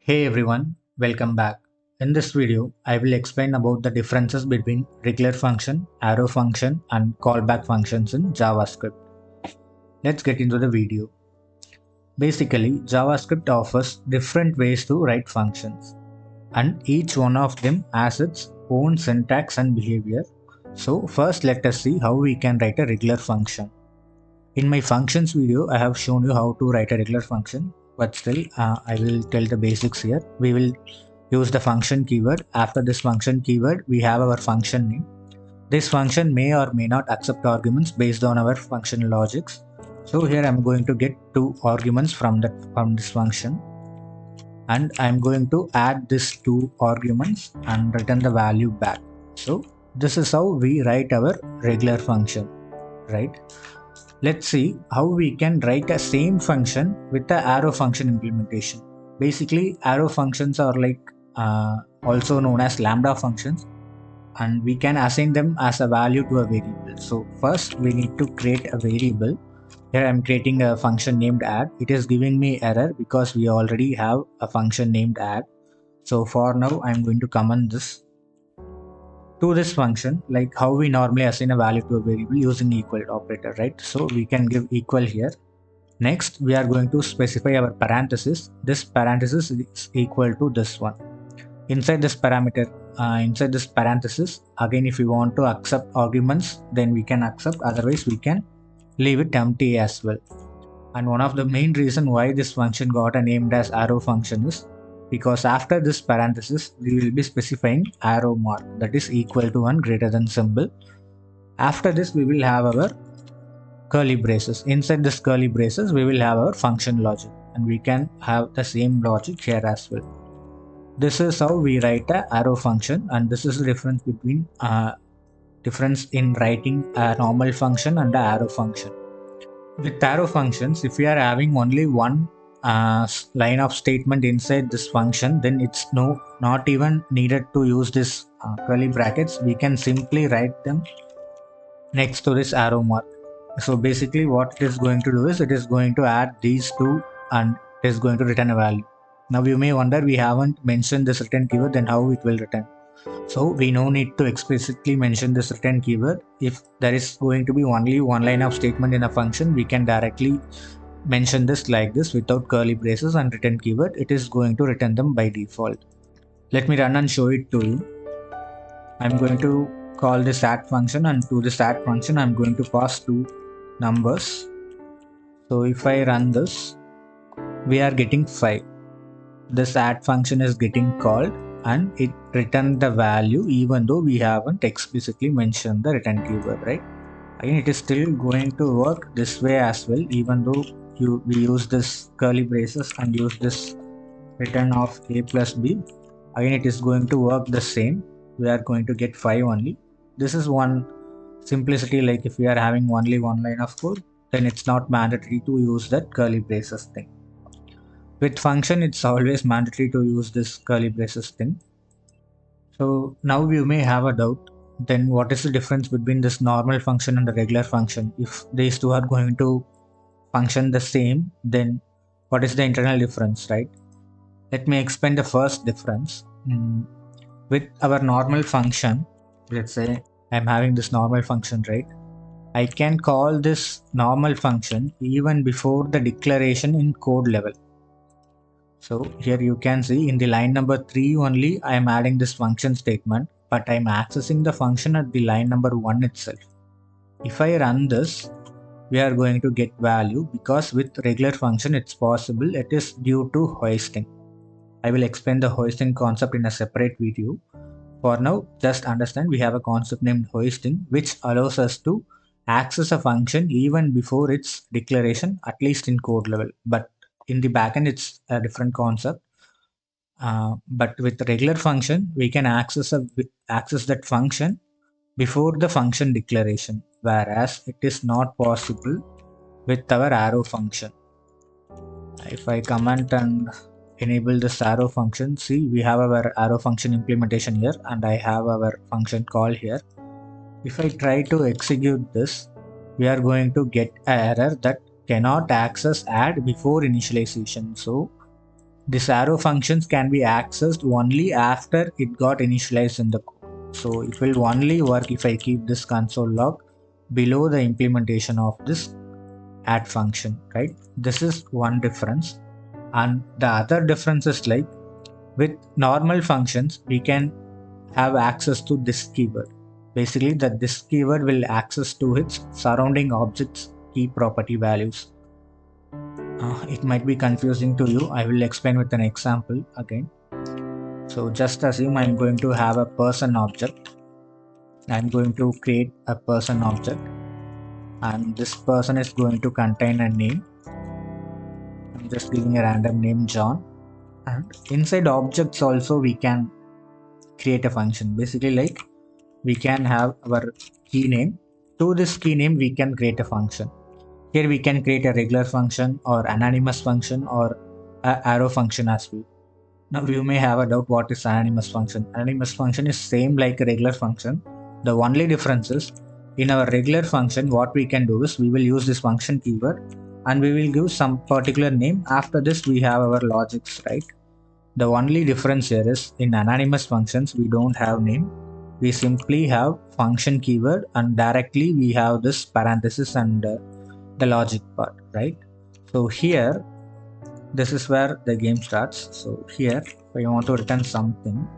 Hey everyone, welcome back. In this video, I will explain about the differences between regular function, arrow function, and callback functions in JavaScript. Let's get into the video. Basically, JavaScript offers different ways to write functions, and each one of them has its own syntax and behavior. So, first let us see how we can write a regular function. In my functions video, I have shown you how to write a regular function, but still, I will tell the basics here. We will use the function keyword. After this function keyword, we have our function name. This function may or may not accept arguments based on our function logics. So here I'm going to get two arguments from this function, and I'm going to add these two arguments and return the value back. So this is how we write our regular function, right? Let's see how we can write a same function with the arrow function implementation. Basically, arrow functions are like also known as lambda functions, and we can assign them as a value to a variable. So first we need to create a variable. Here I'm creating a function named add. It is giving me error because we already have a function named add. So for now I'm going to comment this to this function, like how we normally assign a value to a variable using equal operator, right? So we can give equal here. Next, we are going to specify our parenthesis. This parenthesis is equal to this one. Inside this parameter, inside this parenthesis, again, if we want to accept arguments, then we can accept. Otherwise, we can leave it empty as well. And one of the main reason why this function got a named as arrow function is because after this parenthesis, we will be specifying arrow mark, that is equal to and greater than symbol. After this, we will have our curly braces. Inside this curly braces, we will have our function logic, and we can have the same logic here as well. This is how we write a arrow function, and this is the difference between difference in writing a normal function and the arrow function. With arrow functions, if we are having only one line of statement inside this function, then it's not even needed to use this curly brackets. We can simply write them next to this arrow mark. So basically what it is going to do is it is going to add these two and it is going to return a value. Now you may wonder, we haven't mentioned this return keyword, then how it will return. So we no need to explicitly mention this return keyword. If there is going to be only one line of statement in a function, we can directly mention this like this without curly braces and return keyword. It is going to return them by default. Let me run and show it to you. I'm going to call this add function, and to this add function I'm going to pass two numbers. So if I run this, we are getting 5. This add function is getting called and it returned the value even though we haven't explicitly mentioned the return keyword, right? Again, it is still going to work this way as well, even though we use this curly braces and use this return of a plus b. Again, it is going to work the same. We are going to get 5 only. This is one simplicity, like if we are having only one line of code, then it's not mandatory to use that curly braces thing. With function, it's always mandatory to use this curly braces thing. So now you may have a doubt, then what is the difference between this normal function and the regular function? If these two are going to function the same, then what is the internal difference, right? Let me explain the first difference. With our normal function, let's say I'm having this normal function, right? I can call this normal function even before the declaration in code level. So here you can see in the line number 3 only I am adding this function statement, but I am accessing the function at the line number 1 itself. If I run this, we are going to get value because with regular function it's possible. It is due to hoisting. I will explain the hoisting concept in a separate video. For now, just understand we have a concept named hoisting, which allows us to access a function even before its declaration, at least in code level. But in the backend, it's a different concept. But with the regular function, we can access that function before the function declaration, whereas it is not possible with our arrow function. If I comment and enable this arrow function, see, we have our arrow function implementation here and I have our function call here. If I try to execute this, we are going to get an error that cannot access add before initialization. So This arrow functions can be accessed only after it got initialized in the code. So it will only work if I keep this console log below the implementation of this add function, right? This is one difference. And the other difference is like with normal functions, we can have access to this keyword. Basically, this keyword will access to its surrounding objects key property values. It might be confusing to you. I will explain with an example again. So just assume I'm going to have a person object. I'm going to create a person object, and this person is going to contain a name. I'm just giving a random name John. And inside objects also we can create a function. Basically, like we can have our key name. To this key name we can create a function. Here we can create a regular function or anonymous function or a arrow function as well. Now you may have a doubt, what is anonymous function? Anonymous function is same like a regular function. The only difference is in our regular function what we can do is we will use this function keyword and we will give some particular name. After this we have our logics, right? The only difference here is in anonymous functions we don't have name. We simply have function keyword and directly we have this parenthesis and the logic part, right? So here this is where the game starts. So here if I want to return something,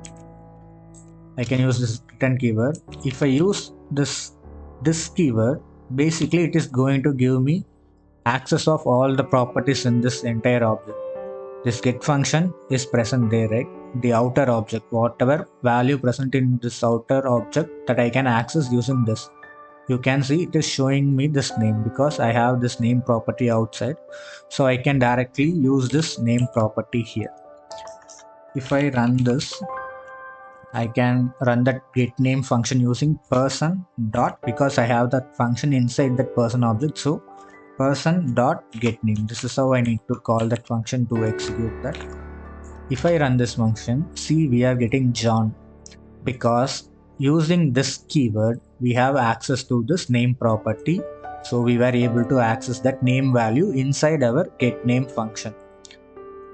I can use this return keyword. If I use this keyword, basically it is going to give me access of all the properties in this entire object. This get function is present there, right? The outer object, whatever value present in this outer object that I can access using this. You can see it is showing me this name because I have this name property outside. So I can directly use this name property here. If I run this, I can run that get name function using person dot, because I have that function inside that person object. So person dot get name. This is how I need to call that function to execute that. If I run this function, see we are getting John because using this keyword we have access to this name property. So we were able to access that name value inside our get name function.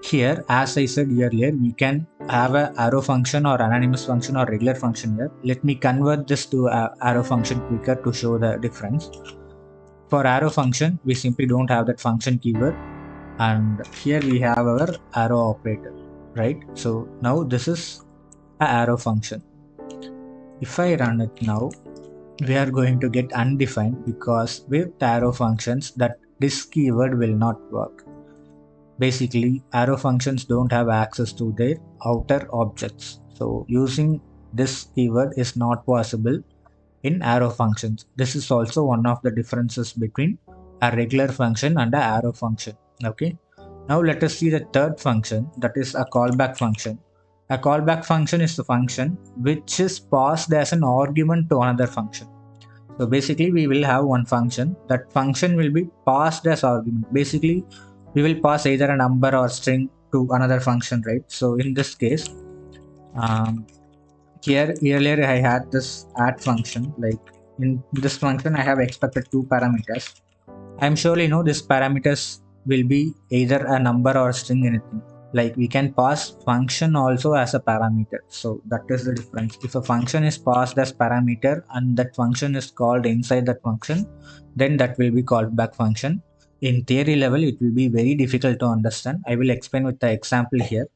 Here, as I said earlier, we can have a arrow function or anonymous function or regular function here. Let me convert this to a arrow function quicker to show the difference. For arrow function, we simply don't have that function keyword, and here we have our arrow operator, right? So now this is a arrow function. If I run it now, we are going to get undefined because with arrow functions that this keyword will not work. Basically, arrow functions don't have access to their outer objects. So using this keyword is not possible in arrow functions. This is also one of the differences between a regular function and an arrow function. Okay. Now let us see the third function, that is a callback function. A callback function is the function which is passed as an argument to another function. So basically we will have one function. That function will be passed as argument. Basically we will pass either a number or string to another function, right? So in this case, here earlier I had this add function. Like in this function I have expected two parameters. I'm sure you know this parameters will be either a number or string, anything. Like we can pass function also as a parameter. So that is the difference. If a function is passed as parameter and that function is called inside that function, then that will be called back function. In theory level, it will be very difficult to understand. I will explain with the example here.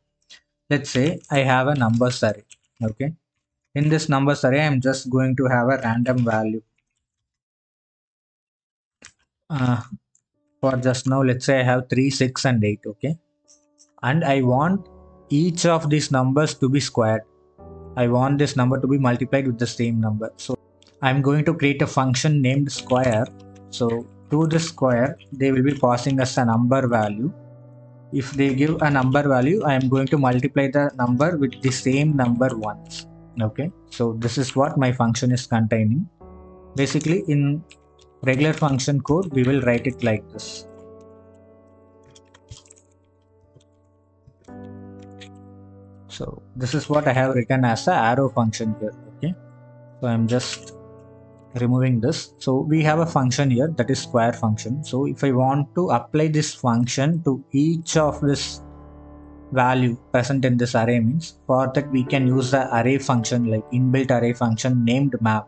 Let's say I have a numbers array. Okay. In this numbers array, I'm just going to have a random value. For just now, let's say I have 3, 6, and 8. Okay. And I want each of these numbers to be squared. I want this number to be multiplied with the same number. So I'm going to create a function named square. So to this square, they will be passing us a number value. If they give a number value, I am going to multiply the number with the same number once. Okay, so this is what my function is containing. Basically, in regular function code, we will write it like this. So this is what I have written as a arrow function here. Okay, so I'm just removing this. So we have a function here that is square function. So if I want to apply this function to each of this value present in this array means for that we can use the array function like inbuilt array function named map.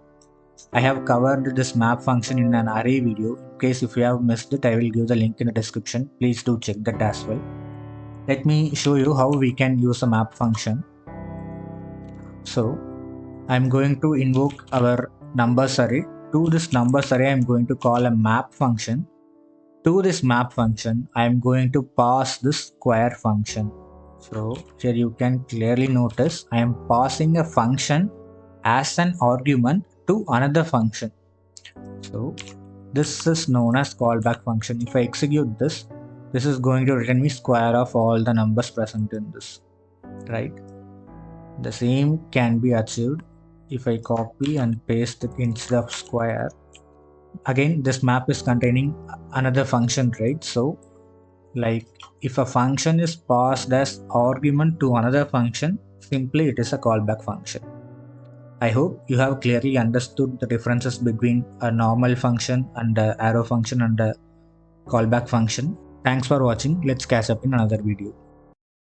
I have covered this map function in an array video. In case if you have missed it, I will give the link in the description. Please do check that as well. Let me show you how we can use a map function. So I'm going to invoke our numbers array. To this numbers array, I'm going to call a map function. To this map function, I'm going to pass this square function. So here you can clearly notice I am passing a function as an argument to another function. So this is known as callback function. If I execute this, this is going to return me square of all the numbers present in this, right? The same can be achieved if I copy and paste it instead of square. Again, this map is containing another function, right? So like if a function is passed as argument to another function, simply it is a callback function. I hope you have clearly understood the differences between a normal function and the arrow function and the callback function. Thanks for watching. Let's catch up in another video.